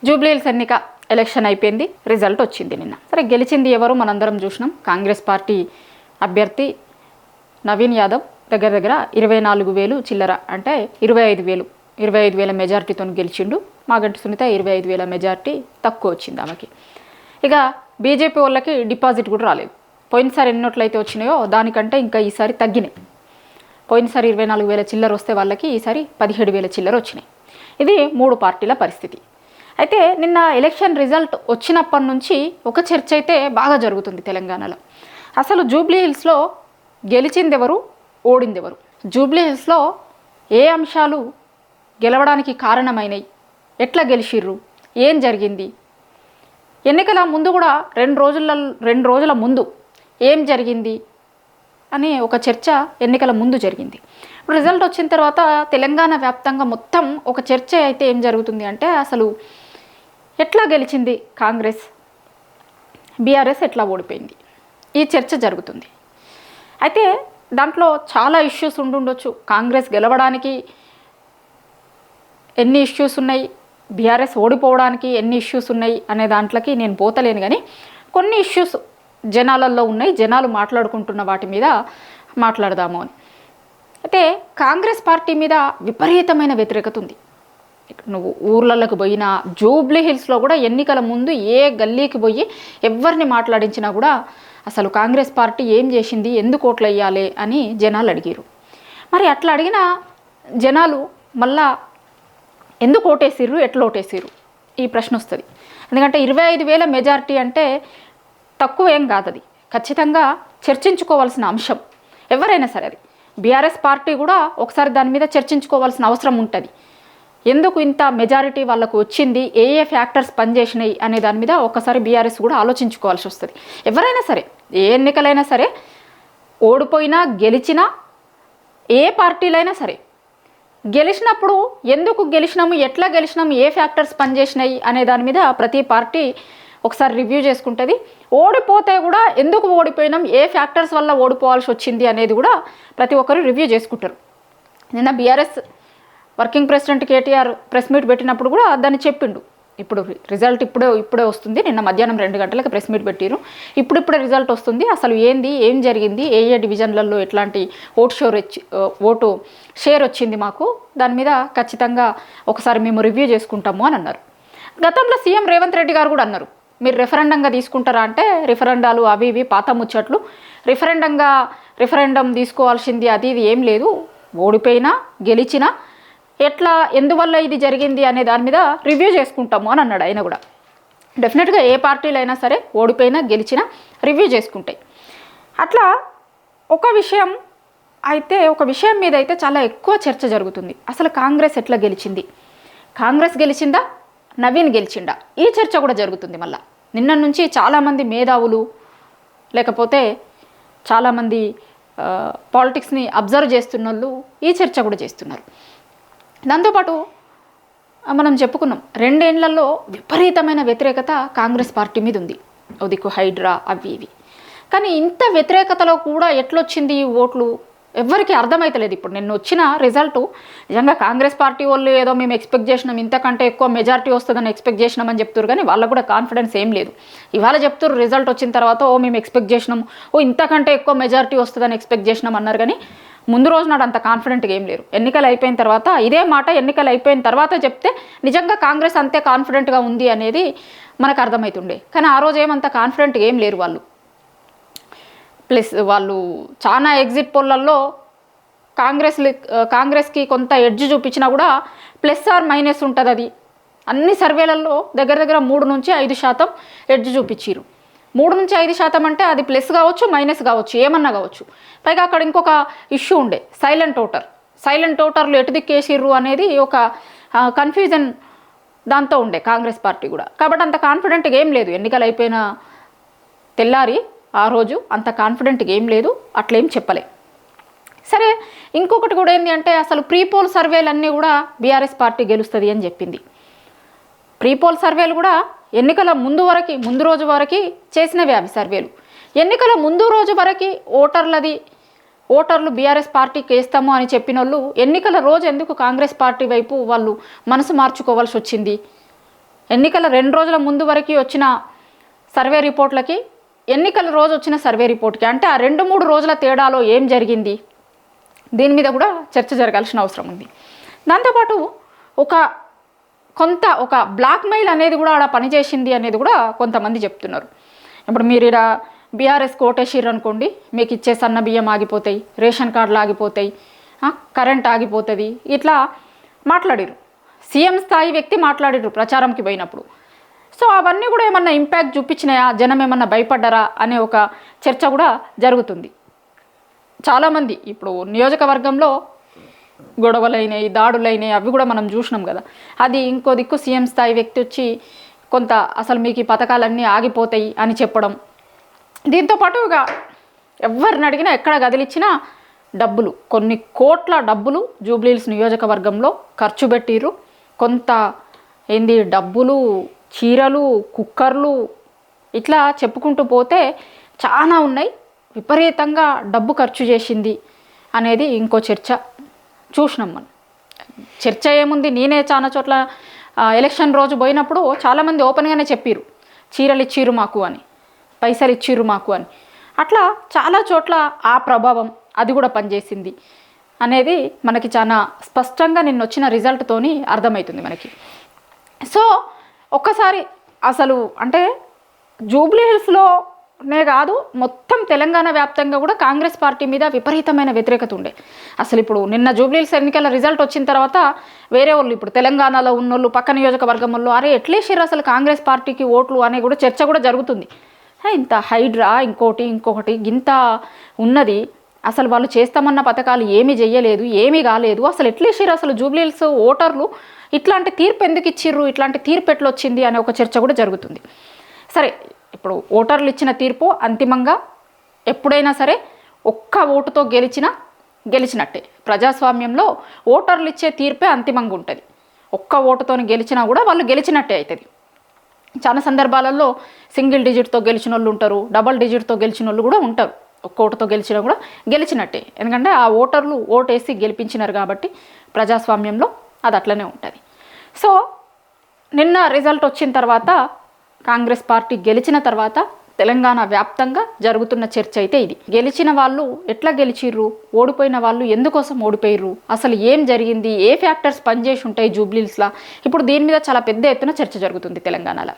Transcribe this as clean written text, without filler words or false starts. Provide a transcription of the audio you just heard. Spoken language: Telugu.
జూబ్లీహిల్స్ ఎన్నిక ఎలక్షన్ అయిపోయింది, రిజల్ట్ వచ్చింది నిన్న. సరే, గెలిచింది ఎవరు మనందరం చూసినాం. కాంగ్రెస్ పార్టీ అభ్యర్థి నవీన్ యాదవ్ దగ్గర దగ్గర 24,000 చిల్లర, అంటే 25,000 మెజార్టీతో గెలిచిండు. మాగంటి సునీత 25,000 మెజార్టీ తక్కువ వచ్చింది ఆమెకి. ఇక బీజేపీ వాళ్ళకి డిపాజిట్ కూడా రాలేదు. పోయినసారి ఎన్ని నోట్లు అయితే వచ్చినాయో దానికంటే ఇంకా ఈసారి తగ్గినాయి. పోయినసారి 24,000 చిల్లర వస్తే వాళ్ళకి ఈసారి 17,000 చిల్లర వచ్చినాయి. ఇది 3 పార్టీల పరిస్థితి. అయితే నిన్న ఎలక్షన్ రిజల్ట్ వచ్చినప్పటి నుంచి ఒక చర్చ అయితే బాగా జరుగుతుంది తెలంగాణలో. అసలు జూబ్లీహిల్స్లో గెలిచిందెవరు, ఓడిందెవరు? జూబ్లీహిల్స్లో ఏ అంశాలు గెలవడానికి కారణమైనవి, ఎట్లా గెలిచిర్రు, ఏం జరిగింది, ఎన్నికల ముందు కూడా 2 రోజుల ముందు ఏం జరిగింది అని ఒక చర్చ ఎన్నికల ముందు జరిగింది. ఇప్పుడు రిజల్ట్ వచ్చిన తర్వాత తెలంగాణ వ్యాప్తంగా మొత్తం ఒక చర్చ అయితే ఏం జరుగుతుంది అంటే, అసలు ఎట్లా గెలిచింది కాంగ్రెస్, బీఆర్ఎస్ ఎట్లా ఓడిపోయింది, ఈ చర్చ జరుగుతుంది. అయితే దాంట్లో చాలా ఇష్యూస్ ఉండుండొచ్చు. కాంగ్రెస్ గెలవడానికి ఎన్ని ఇష్యూస్ ఉన్నాయి, బీఆర్ఎస్ ఓడిపోవడానికి ఎన్ని ఇష్యూస్ ఉన్నాయి అనే దాంట్లోకి నేను పోతలేను. కానీ కొన్ని ఇష్యూస్ జనాలలో ఉన్నాయి, జనాలు మాట్లాడుకుంటున్న వాటి మీద మాట్లాడదాము అని. అయితే కాంగ్రెస్ పార్టీ మీద విపరీతమైన వ్యతిరేకత ఉంది. నువ్వు ఊర్లలోకి పోయినా, జూబ్లీహిల్స్లో కూడా ఎన్నికల ముందు ఏ గల్లీకి పోయి ఎవరిని మాట్లాడించినా కూడా అసలు కాంగ్రెస్ పార్టీ ఏం చేసింది, ఎందుకు ఓట్లు వేయాలి అని జనాలు అడిగారు. మరి అట్లా అడిగిన జనాలు మళ్ళా ఎందుకు ఓటేసిర్రు, ఎట్లా ఓటేసిర్రు, ఈ ప్రశ్న వస్తుంది. ఎందుకంటే 25,000 మెజారిటీ అంటే తక్కువ ఏం కాదు. అది ఖచ్చితంగా చర్చించుకోవాల్సిన అంశం ఎవరైనా సరే. అది బీఆర్ఎస్ పార్టీ కూడా ఒకసారి దాని మీద చర్చించుకోవాల్సిన అవసరం ఉంటుంది. ఎందుకు ఇంత మెజారిటీ వాళ్ళకు వచ్చింది, ఏ ఫ్యాక్టర్స్ పనిచేసినాయి అనే దాని మీద ఒక్కసారి బీఆర్ఎస్ కూడా ఆలోచించుకోవాల్సి వస్తుంది. ఎవరైనా సరే, ఏ ఎన్నికలైనా సరే, ఓడిపోయినా గెలిచినా ఏ పార్టీలైనా సరే, గెలిచినప్పుడు ఎందుకు గెలిచినాము, ఎట్లా గెలిచినాము, ఏ ఫ్యాక్టర్స్ పనిచేసినాయి అనే దాని మీద ప్రతి పార్టీ ఒకసారి రివ్యూ చేసుకుంటుంది. ఓడిపోతే కూడా ఎందుకు ఓడిపోయినాం, ఏ ఫ్యాక్టర్స్ వల్ల ఓడిపోవాల్సి వచ్చింది అనేది కూడా ప్రతి ఒక్కరు రివ్యూ చేసుకుంటారు. నిన్న BRS working president KTR press meet పెట్టినప్పుడు కూడా దాన్ని చెప్పిండు. ఇప్పుడు రిజల్ట్ ఇప్పుడే వస్తుంది, నిన్న మధ్యాహ్నం 2 గంటలకు ప్రెస్ మీట్ పెట్టిరు, ఇప్పుడే రిజల్ట్ వస్తుంది, అసలు ఏం జరిగింది, ఏ డివిజన్లలో ఎట్లాంటి ఓటు షేర్ వచ్చింది మాకు, దాని మీద ఖచ్చితంగా ఒకసారి మేము రివ్యూ చేసుకుంటాము అని అన్నారు. గతంలో సీఎం రేవంత్ రెడ్డి గారు కూడా అన్నారు, మీరు రెఫరెండంగా తీసుకుంటారా అంటే, రిఫరెండాలు అవి ఇవి పాత ముచ్చట్లు, రిఫరెండం తీసుకోవాల్సింది అది ఇది ఏం లేదు, ఓడిపోయినా గెలిచినా ఎట్లా ఎందువల్ల ఇది జరిగింది అనే దాని మీద రివ్యూ చేసుకుంటాము అని అన్నాడు. ఆయన కూడా డెఫినెట్గా ఏ పార్టీలు అయినా సరే ఓడిపోయినా గెలిచినా రివ్యూ చేసుకుంటాయి. అట్లా ఒక విషయం మీద అయితే చాలా ఎక్కువ చర్చ జరుగుతుంది. అసలు కాంగ్రెస్ ఎట్లా గెలిచింది, కాంగ్రెస్ గెలిచిందా, నవీన్ గెలిచిండా, ఈ చర్చ కూడా జరుగుతుంది. మళ్ళీ నిన్న నుంచి చాలామంది మేధావులు, లేకపోతే చాలామంది పాలిటిక్స్ని అబ్జర్వ్ చేస్తున్న వాళ్ళు ఈ చర్చ కూడా చేస్తున్నారు. దాంతోపాటు మనం చెప్పుకున్నాం, 2 ఏళ్లలో విపరీతమైన వ్యతిరేకత కాంగ్రెస్ పార్టీ మీద ఉంది. ఉదికు హైడ్రా అవి ఇవి. కానీ ఇంత వ్యతిరేకతలో కూడా ఎట్లొచ్చింది ఈ ఓట్లు ఎవ్వరికీ అర్థమవుతలేదు. ఇప్పుడు నిన్న వచ్చిన రిజల్ట్ నిజంగా కాంగ్రెస్ పార్టీ వాళ్ళు ఏదో మేము ఎక్స్పెక్ట్ చేసినాం, ఇంతకంటే ఎక్కువ మెజారిటీ వస్తుందని ఎక్స్పెక్ట్ చేసినామని చెప్తారు. కానీ వాళ్ళకు కూడా కాన్ఫిడెన్స్ ఏం లేదు. ఇవాళ చెప్తారు రిజల్ట్ వచ్చిన తర్వాత, మేము ఎక్స్పెక్ట్ చేసినాం, ఇంతకంటే ఎక్కువ మెజారిటీ వస్తుందని ఎక్స్పెక్ట్ చేసినాం అన్నారు. కానీ ముందు రోజు నాడు అంత కాన్ఫిడెంట్గా ఏం లేరు. ఎన్నికలు అయిపోయిన తర్వాత ఇదే మాట ఎన్నికలు అయిపోయిన తర్వాత చెప్తే నిజంగా కాంగ్రెస్ అంతే కాన్ఫిడెంట్గా ఉంది అనేది మనకు అర్థమవుతుండే. కానీ ఆ రోజు ఏమంత కాన్ఫిడెంట్గా ఏం లేరు వాళ్ళు. ప్లస్ వాళ్ళు చాలా ఎగ్జిట్ పోల్లలో కాంగ్రెస్కి కొంత ఎడ్జ్ చూపించినా కూడా ప్లస్ ఆర్ మైనస్ ఉంటుంది. అది అన్ని సర్వేలలో దగ్గర దగ్గర 3-5% ఎడ్జ్ చూపించారు. 3-5% అంటే అది ప్లస్ కావచ్చు, మైనస్ కావచ్చు, ఏమన్నా కావచ్చు. పైగా అక్కడ ఇంకొక ఇష్యూ ఉండే, సైలెంట్ ఓటర్లు ఎటు దిక్కేసిర్రు అనేది ఒక కన్ఫ్యూజన్ దాంతో ఉండే కాంగ్రెస్ పార్టీ కూడా. కాబట్టి అంత కాన్ఫిడెంట్గా ఏం లేదు. ఎన్నికలు అయిపోయిన తెల్లారి ఆ రోజు అంత కాన్ఫిడెంట్గా ఏం లేదు, అట్లేం చెప్పలే. సరే, ఇంకొకటి కూడా ఏంటి అంటే, అసలు ప్రీపోల్ సర్వేలన్నీ కూడా బీఆర్ఎస్ పార్టీ గెలుస్తుంది అని చెప్పింది. ప్రీపోల్ సర్వేలు కూడా ఎన్నికల ముందు రోజు వరకు చేసినవి అవి సర్వేలు. ఎన్నికల ముందు రోజు వరకు ఓటర్లు బీఆర్ఎస్ పార్టీకి వేస్తాము అని చెప్పిన వాళ్ళు ఎన్నికల రోజు ఎందుకు కాంగ్రెస్ పార్టీ వైపు వాళ్ళు మనసు మార్చుకోవాల్సి వచ్చింది? ఎన్నికల 2 రోజుల ముందు వరకు వచ్చిన సర్వే రిపోర్ట్లకి, ఎన్నికల రోజు వచ్చిన సర్వే రిపోర్ట్కి, అంటే ఆ 2-3 రోజుల తేడాలో ఏం జరిగింది, దీని మీద కూడా చర్చ జరగాల్సిన అవసరం ఉంది. దాంతోపాటు ఒక బ్లాక్మెయిల్ అనేది కూడా ఆడ పనిచేసింది అనేది కూడా కొంతమంది చెప్తున్నారు. ఇప్పుడు మీరు ఇక్కడ బీఆర్ఎస్ కోటేశ్వర్ అనుకోండి, మీకు ఇచ్చే సన్న బియ్యం ఆగిపోతాయి, రేషన్ కార్డులు ఆగిపోతాయి, కరెంట్ ఆగిపోతుంది, ఇట్లా మాట్లాడిరు. సీఎం స్థాయి వ్యక్తి మాట్లాడిరు ప్రచారంకి పోయినప్పుడు. సో అవన్నీ కూడా ఏమన్నా ఇంపాక్ట్ చూపించినాయా, జనం ఏమన్నా భయపడ్డారా అనే ఒక చర్చ కూడా జరుగుతుంది. చాలామంది ఇప్పుడు నియోజకవర్గంలో గొడవలైనవి, దాడులైనవి, అవి కూడా మనం చూసినాం కదా. అది ఇంకో దిక్కు సీఎం స్థాయి వ్యక్తి వచ్చి కొంత అసలు మీకు ఈ పథకాలన్నీ ఆగిపోతాయి అని చెప్పడం. దీంతోపాటు ఇక ఎవరిని అడిగినా ఎక్కడ కదిలిచ్చినా డబ్బులు, కొన్ని కోట్ల డబ్బులు జూబ్లీహిల్స్ నియోజకవర్గంలో ఖర్చు పెట్టిర్రు. కొంత డబ్బులు, చీరలు, కుక్కర్లు, ఇట్లా చెప్పుకుంటూ పోతే చాలా ఉన్నాయి. విపరీతంగా డబ్బు ఖర్చు చేసింది అనేది ఇంకో చర్చ చూసినాం మనం. చర్చ ఏముంది, నేనే చాలా చోట్ల ఎలక్షన్ రోజు పోయినప్పుడు చాలామంది ఓపెన్గానే చెప్పిర్రు, చీరలు ఇచ్చిర్రు మాకు అని, పైసలు ఇచ్చిర్రు మాకు అని. అట్లా చాలా చోట్ల ఆ ప్రభావం అది కూడా పనిచేసింది అనేది మనకి చాలా స్పష్టంగా నిన్న వచ్చిన రిజల్ట్తోని అర్థమవుతుంది మనకి. సో ఒక్కసారి అసలు అంటే జూబ్లీహిల్స్లోనే కాదు, మొత్తం తెలంగాణ వ్యాప్తంగా కూడా కాంగ్రెస్ పార్టీ మీద విపరీతమైన వ్యతిరేకత ఉండే. అసలు ఇప్పుడు నిన్న జూబ్లీహిల్స్ ఎన్నికల రిజల్ట్ వచ్చిన తర్వాత వేరే వాళ్ళు, ఇప్పుడు తెలంగాణలో ఉన్నోళ్ళు, పక్క నియోజకవర్గం వాళ్ళు, అరే ఎట్లేసారు అసలు కాంగ్రెస్ పార్టీకి ఓట్లు అనే కూడా చర్చ కూడా జరుగుతుంది. ఇంత హైడ్రా, ఇంకొకటి ఇంత ఉన్నది, అసలు వాళ్ళు చేస్తామన్న పథకాలు ఏమీ చెయ్యలేదు, ఏమీ కాలేదు, అసలు ఎట్లేసారు అసలు జూబ్లీహిల్స్ ఓటర్లు, ఇట్లాంటి తీర్పు ఎందుకు ఇచ్చిర్రు, ఇట్లాంటి తీర్పు ఎట్లా వచ్చింది అనే ఒక చర్చ కూడా జరుగుతుంది. సరే, ఇప్పుడు ఓటర్లు ఇచ్చిన తీర్పు అంతిమంగా ఎప్పుడైనా సరే ఒక్క ఓటుతో గెలిచినట్టే. ప్రజాస్వామ్యంలో ఓటర్లు ఇచ్చే తీర్పే అంతిమంగా ఉంటుంది. ఒక్క ఓటుతో గెలిచినా కూడా వాళ్ళు గెలిచినట్టే అవుతుంది. చాలా సందర్భాలలో సింగిల్ డిజిట్తో గెలిచిన వాళ్ళు ఉంటారు, డబల్ డిజిట్తో గెలిచిన వాళ్ళు కూడా ఉంటారు. ఒక్క ఓటుతో గెలిచినా కూడా గెలిచినట్టే, ఎందుకంటే ఆ ఓటర్లు ఓటేసి గెలిపించినారు కాబట్టి ప్రజాస్వామ్యంలో అది అట్లనే ఉంటుంది. సో నిన్న రిజల్ట్ వచ్చిన తర్వాత, కాంగ్రెస్ పార్టీ గెలిచిన తర్వాత తెలంగాణ వ్యాప్తంగా జరుగుతున్న చర్చ అయితే ఇది. గెలిచిన వాళ్ళు ఎట్లా గెలిచిర్రు, ఓడిపోయిన వాళ్ళు ఎందుకోసం ఓడిపోయిర్రు, అసలు ఏం జరిగింది, ఏ ఫ్యాక్టర్స్ పనిచేసి ఉంటాయి జూబ్లీహిల్స్లా, ఇప్పుడు దీని మీద చాలా పెద్ద ఎత్తున చర్చ జరుగుతుంది తెలంగాణలో.